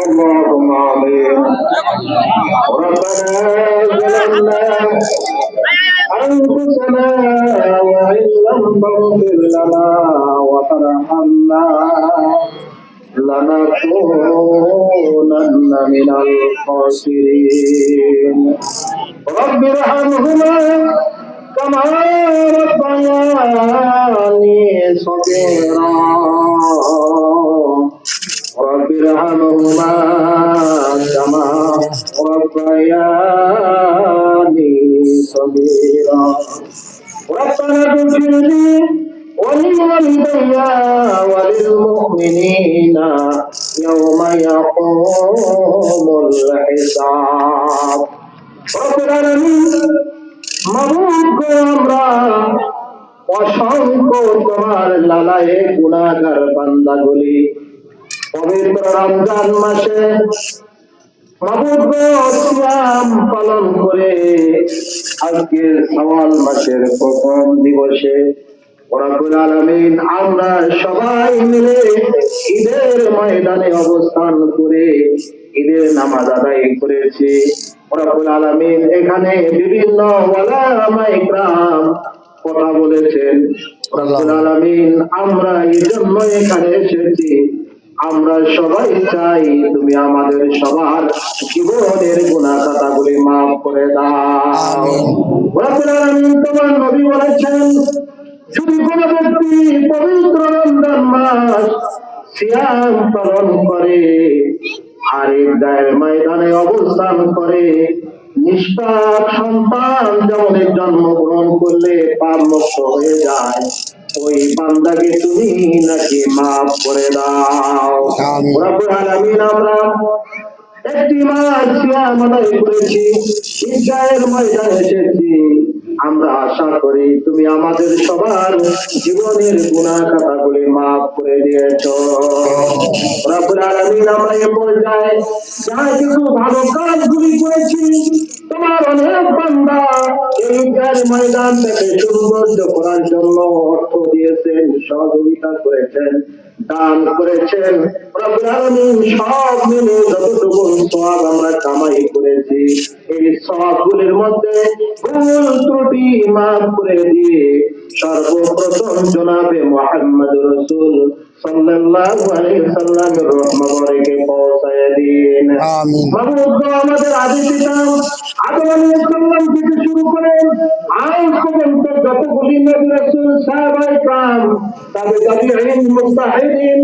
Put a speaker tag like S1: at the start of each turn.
S1: اللهم آمين. ربنا ظلمنا أنفسنا وإن لم تغفر لنا وترحمنا لنكونن من الخاسرين. رب ارحمهما كما ربياني صغيرا. رب ارحمهما كما ربياني صغيرا. ربنا اغفر لي ولوالدي وللمؤمنين يوم يقوم الحساب. رب العالمين মাবুদ গো, আমরা অসংখ্য তোমার লালায়ে গুনাহগার বান্দাগুলি পবিত্র রমজান মাসে মাবুদ গো সিয়াম পালন করে আজকে শাওয়াল মাসের প্রথম দিবসে রব্বুল আলামিন আমরা সবাই মিলে ঈদের ময়দানে অবস্থান করে ঈদের নামাজ আদায় করেছি। রব্বুল আলামিন এখানে বিভিন্ন ওলামায়ে ইকরাম কথা বলেছেন। রব্বুল আলামিন আমরা এই জন্য এখানে এসেছি, আমরা সবাই চাই তুমি আমাদের সবার জীবনের গুনাহ খাতাগুলি মাফ করে দাও। রব্বুল আলামিন তোমার নবী বলেছেন, যদি কোন ব্যক্তি পবিত্র রমজান মাস সিয়াম পালন করে আর ঈদের ময়দানে অবস্থান করে নিষ্পাপ সন্তান যেমন জন্মগ্রহণ করলে পাপ মুক্ত হয়ে যায়, ওই বান্দাকে তুমি নাকি মাফ করে দাও। রব্বুল আলামিন আমরা একটি মাস সিয়াম আদায় করেছি, ঈদের ময়দানে এসেছি, আমরা আশা করি তুমি আমাদের সবার জীবনের গুনাহ খাতাগুলি মাফ করে দিয়েছো। রব্বুল আলামিন আমরা এই পর্যায়ে যা কিছু ভালো কাজগুলি করেছি, তোমার অনেক বান্দা এই ঈদের ময়দান থেকে সৌন্দর্য করার জন্য অর্থ দিয়েছেন, সহযোগিতা করেছেন, দান করেছেন। রব্বুল আলামিন সব মিলে যতটুকু সওয়াব আমরা কামাই করেছি, এই সওয়াবগুলির মধ্যে ভুল ত্রুটি মাফ করে দিয়ে সর্বপ্রথম জনাবে মুহাম্মদ রাসূল সাল্লাল্লাহু আলাইহি ওয়াসাল্লামের রহমত বারকে পৌঁছায় দিন। আমিন। মাবুদ আমাদের আদি পিতা আদম আলাইহিস সালাম থেকে শুরু করে আজ পর্যন্ত যতগুলি নবী রাসূল সাহাবায়ে کرام তাবে তাবিঈন মুজতাহিদিন